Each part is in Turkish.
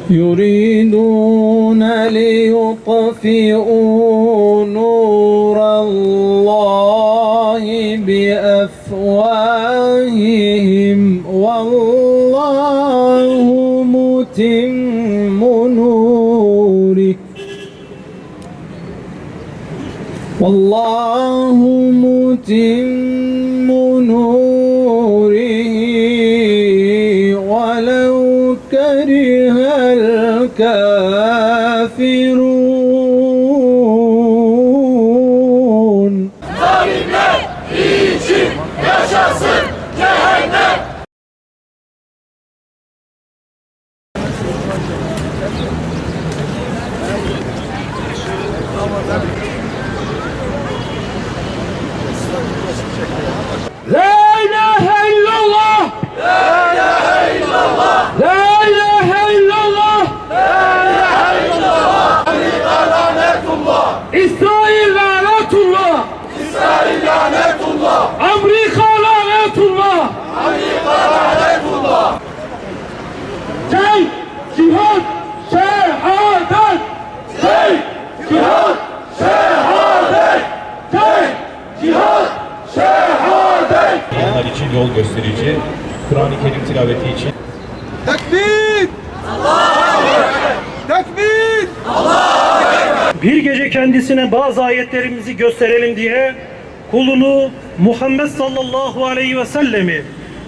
يريدون ليطفئوا نور الله بأفواههم والله متم نوره ولو كره الكافرون. Zalimler için yaşasın cehennem. La ilahe illallah! La ilahe illallah. La ilahe illallah! La ilahe illallah. Amerika lanetullah. İsrail lanetullah! İsrail lanetullah. Amerika lanetullah! Amerika lanetullah. Cenk, cihat, şehadet! Cenk, cihat, şehadet. Cenk, cihat, şehadet. Onlar için yol gösterici, Kur'an-ı Kerim tilaveti için. Tekbir! Allahu Ekber! Tekbir! Bir gece kendisine bazı ayetlerimizi gösterelim diye kulunu Muhammed sallallahu aleyhi ve sellemi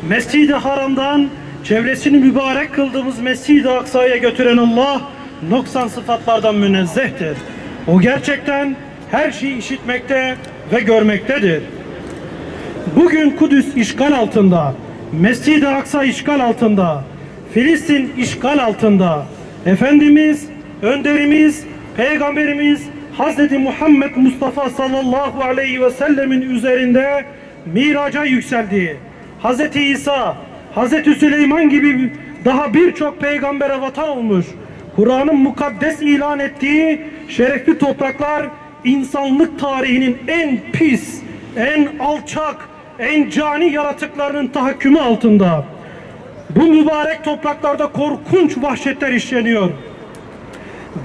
Mescid-i Haram'dan çevresini mübarek kıldığımız Mescid-i Aksa'ya götüren Allah noksan sıfatlardan münezzehtir. O gerçekten her şeyi işitmekte ve görmektedir. Bugün Kudüs işgal altında, Mescid-i Aksa işgal altında, Filistin işgal altında. Efendimiz, önderimiz, Peygamberimiz Hazreti Muhammed Mustafa sallallahu aleyhi ve sellemin üzerinde miraca yükseldi. Hazreti İsa, Hazreti Süleyman gibi daha birçok peygambere vatan olmuş. Kur'an'ın mukaddes ilan ettiği şerefli topraklar insanlık tarihinin en pis, en alçak, en cani yaratıklarının tahakkümü altında. Bu mübarek topraklarda korkunç vahşetler işleniyor.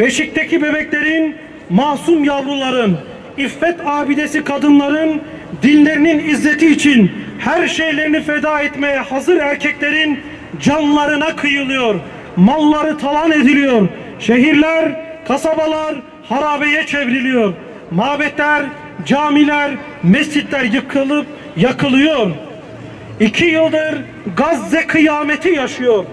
Beşikteki bebeklerin, masum yavruların, iffet abidesi kadınların, dinlerinin izzeti için her şeylerini feda etmeye hazır erkeklerin canlarına kıyılıyor. Malları talan ediliyor. Şehirler, kasabalar harabeye çevriliyor. Mabetler, camiler, mescitler yıkılıp yakılıyor. 2 yıldır Gazze kıyameti yaşıyor.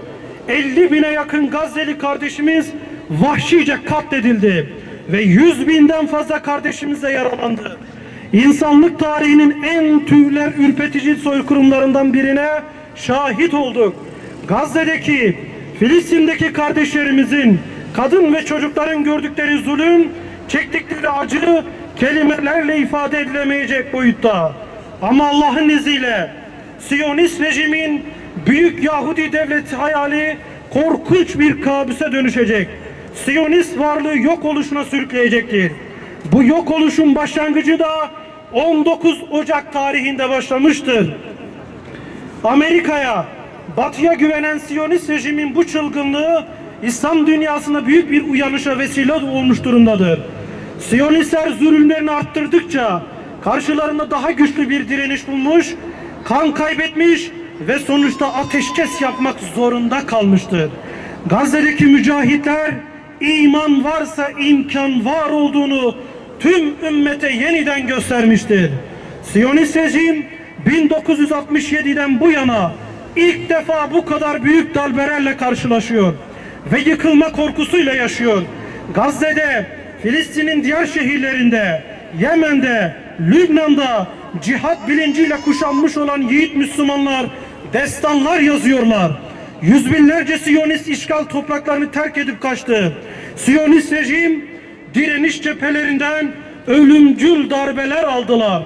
50 bine yakın Gazze'li kardeşimiz vahşice katledildi ve 100 binden fazla kardeşimiz de yaralandı. İnsanlık tarihinin en tüyler ürpetici soykırımlarından birine şahit olduk. Gazze'deki, Filistin'deki kardeşlerimizin, kadın ve çocukların gördükleri zulüm, çektikleri acı kelimelerle ifade edilemeyecek boyutta. Ama Allah'ın izniyle Siyonist rejimin büyük Yahudi devleti hayali korkunç bir kabüse dönüşecek. Siyonist varlığı yok oluşuna sürükleyecektir. Bu yok oluşun başlangıcı da 19 Ocak tarihinde başlamıştır. Amerika'ya, Batı'ya güvenen Siyonist rejimin bu çılgınlığı İslam dünyasında büyük bir uyanışa vesile olmuş durumdadır. Siyonistler zulümlerini arttırdıkça karşılarında daha güçlü bir direniş bulmuş, kan kaybetmiş ve sonuçta ateşkes yapmak zorunda kalmıştır. Gazze'deki mücahitler iman varsa imkan var olduğunu tüm ümmete yeniden göstermiştir. Siyonist rejim 1967'den bu yana ilk defa bu kadar büyük darbelerle karşılaşıyor ve yıkılma korkusuyla yaşıyor. Gazze'de, Filistin'in diğer şehirlerinde, Yemen'de, Lübnan'da cihat bilinciyle kuşanmış olan yiğit Müslümanlar destanlar yazıyorlar. Yüz binlerce Siyonist işgal topraklarını terk edip kaçtı. Siyonist rejim direniş cephelerinden ölümcül darbeler aldılar.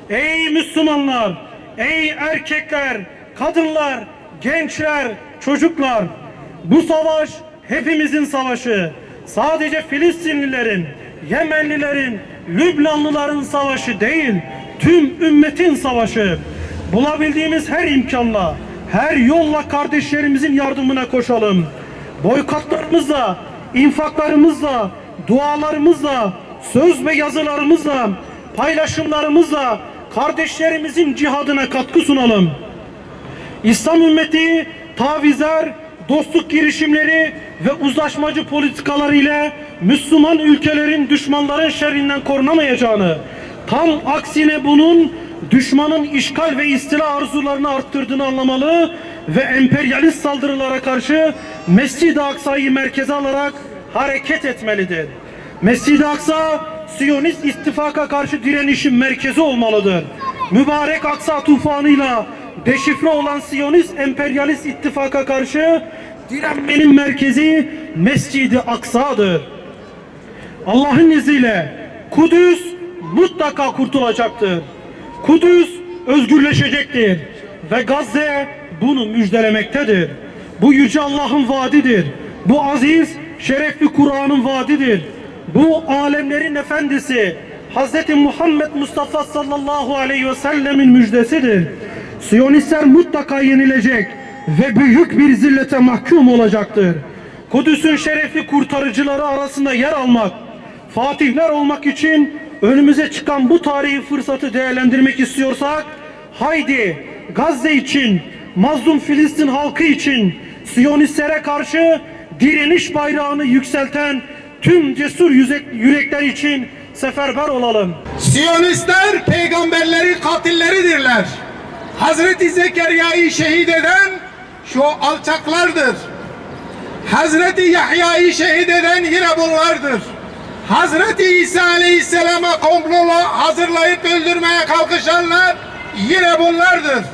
Ey Müslümanlar, ey erkekler, kadınlar, gençler, çocuklar, bu savaş hepimizin savaşı. Sadece Filistinlilerin, Yemenlilerin, Lübnanlıların savaşı değil, tüm ümmetin savaşı. Bulabildiğimiz her imkanla, her yolla kardeşlerimizin yardımına koşalım. boykotlarımızla, infaklarımızla, dualarımızla, söz ve yazılarımızla, paylaşımlarımızla kardeşlerimizin cihadına katkı sunalım. İslam ümmeti tavizler, dostluk girişimleri ve uzlaşmacı politikalar ile Müslüman ülkelerin düşmanların şerrinden korunamayacağını, tam aksine bunun düşmanın işgal ve istila arzularını arttırdığını anlamalı ve emperyalist saldırılara karşı Mescid-i Aksa'yı merkeze alarak hareket etmelidir. Mescid-i Aksa, Siyonist ittifaka karşı direnişin merkezi olmalıdır. Mübarek Aksa tufanıyla deşifre olan Siyonist emperyalist ittifaka karşı direnmenin merkezi Mescid-i Aksa'dır. Allah'ın izniyle Kudüs mutlaka kurtulacaktır. Kudüs özgürleşecektir ve Gazze bunu müjdelemektedir. Bu yüce Allah'ın vaadidir. Bu aziz, şerefli Kur'an'ın vaadidir. Bu alemlerin efendisi Hz. Muhammed Mustafa sallallahu aleyhi ve sellemin müjdesidir. Siyonistler mutlaka yenilecek ve büyük bir zillete mahkum olacaktır. Kudüs'ün şerefli kurtarıcıları arasında yer almak, fatihler olmak için önümüze çıkan bu tarihi fırsatı değerlendirmek istiyorsak, haydi Gazze için, mazlum Filistin halkı için, Siyonistlere karşı direniş bayrağını yükselten tüm cesur yürekler için seferber olalım. Siyonistler peygamberlerin katilleridirler. Hazreti Zekeriya'yı şehit eden şu alçaklardır. Hazreti Yahya'yı şehit eden yine bunlardır. Hazreti İsa Aleyhisselam'a komplo hazırlayıp öldürmeye kalkışanlar yine bunlardır.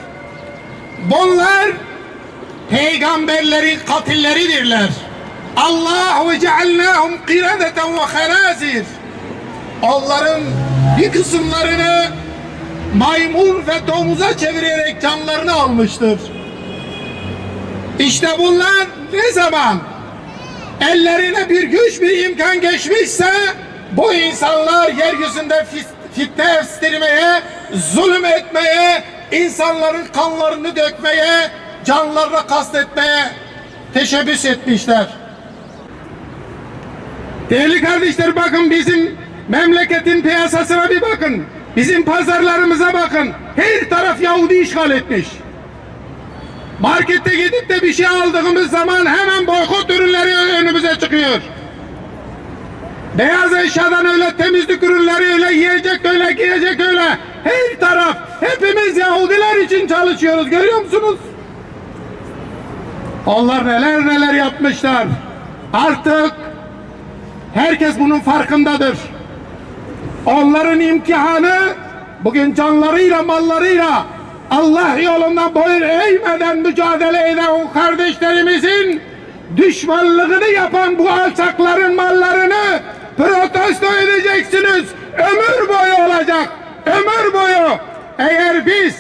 Bunlar peygamberlerin katilleridirler. Allah ve cealnahum qiradeten ve khanazir. Onların bir kısımlarını maymun ve domuza çevirerek canlarını almıştır. İşte bunlar ne zaman ellerine bir güç, bir imkan geçmişse bu insanlar yeryüzünde fitne estirmeye, zulüm etmeye, insanların kanlarını dökmeye, canlarına kastetmeye teşebbüs etmişler. Değerli kardeşler, bakın bizim memleketin piyasasına bir bakın. Bizim pazarlarımıza bakın. Her taraf Yahudi işgal etmiş. Markette gidip de bir şey aldığımız zaman hemen boykot ürünleri önümüze çıkıyor. Beyaz eşyadan öyle, temizlik ürünleri öyle, yiyecek öyle, giyecek öyle. Her taraf, hepimiz Yahudiler için çalışıyoruz, görüyor musunuz? Onlar neler neler yapmışlar. Artık herkes bunun farkındadır. Onların imtihanı bugün canlarıyla, mallarıyla Allah yolunda boyun eğmeden mücadele eden o kardeşlerimizin düşmanlığını yapan bu alçakların mallarını protesto edeceksiniz. Ömür boyu olacak. Ömür boyu. Eğer biz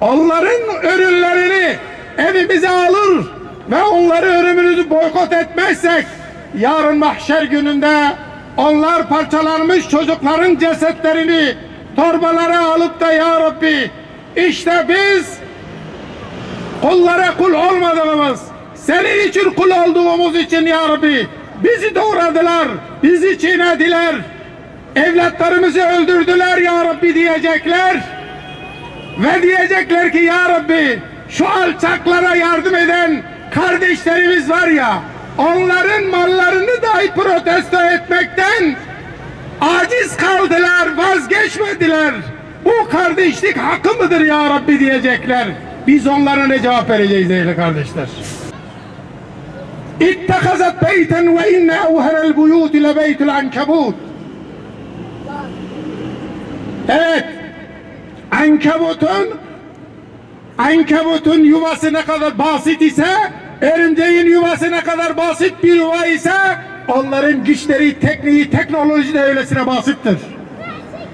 onların ürünlerini evimize alır ve onları ürünümüzü boykot etmezsek yarın mahşer gününde onlar parçalanmış çocukların cesetlerini torbalara alıp da ya Rabbi işte biz kullara kul olmadığımız, senin için kul olduğumuz için ya Rabbi bizi doğradılar, bizi çiğnediler, evlatlarımızı öldürdüler ya Rabbi diyecekler ve diyecekler ki ya Rabbi şu alçaklara yardım eden kardeşlerimiz var ya, onların mallarını dahi protesto etmekten aciz kaldılar, vazgeçmediler. Bu kardeşlik hakkı mıdır ya Rabbi diyecekler. Biz onlara ne cevap vereceğiz değerli kardeşler? İttekazet beyten ve inne evhenel buyuti le beytul ankebut. Evet, ankebutun yuvası ne kadar basit ise, örümceğin yuvası ne kadar basit bir yuva ise, onların güçleri, tekniği, teknoloji de öylesine basittir.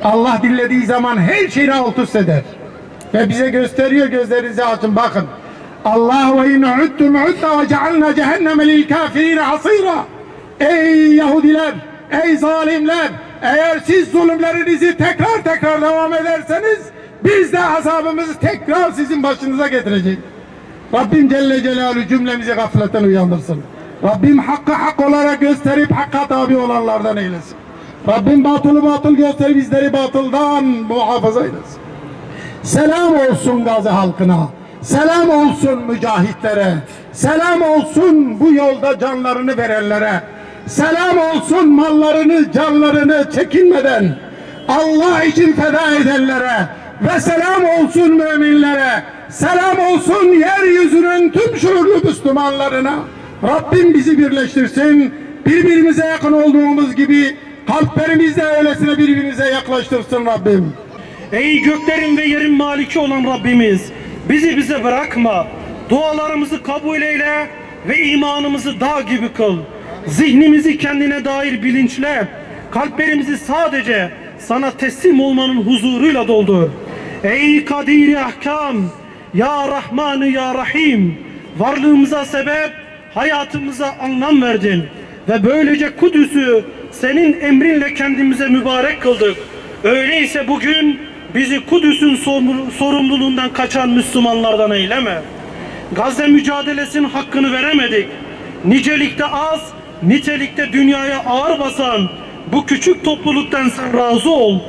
Allah dilediği zaman her şeyi alt üst eder. Ve bize gösteriyor, gözlerinizi açın bakın. Allah ve inne udtum udda ve cealna cehenneme lil kafirine hasira. Ey Yahudiler, ey zalimler, eğer siz zulümlerinizi tekrar devam ederseniz biz de azabımızı tekrar sizin başınıza getireceğiz. Rabbim Celle Celaluhu cümlemizi gafletten uyandırsın. Rabbim hakkı hak olarak gösterip hakka tabi olanlardan eylesin. Rabbim batılı batıl gösterip bizleri batıldan muhafaza eylesin. Selam olsun Gazi halkına, selam olsun mücahitlere, selam olsun bu yolda canlarını verenlere, selam olsun mallarını, canlarını çekinmeden Allah için feda edenlere ve selam olsun müminlere, selam olsun yeryüzünün tüm şuurlu Müslümanlarına. Rabbim bizi birleştirsin, birbirimize yakın olduğumuz gibi kalplerimizde öylesine birbirimize yaklaştırsın Rabbim. Ey göklerin ve yerin maliki olan Rabbimiz, bize bırakma. Dualarımızı kabul eyle ve imanımızı dağ gibi kıl. Zihnimizi kendine dair bilinçle, kalplerimizi sadece sana teslim olmanın huzuruyla doldur. Ey Kadir-i Ahkam, Ya Rahman Ya Rahim, varlığımıza sebep, hayatımıza anlam verdin ve böylece Kudüs'ü senin emrinle kendimize mübarek kıldık. Öyleyse bugün bizi Kudüs'ün sorumluluğundan kaçan Müslümanlardan eyleme. Gazze mücadelesinin hakkını veremedik. Nicelikte az, nitelikte dünyaya ağır basan bu küçük topluluktan sen razı ol.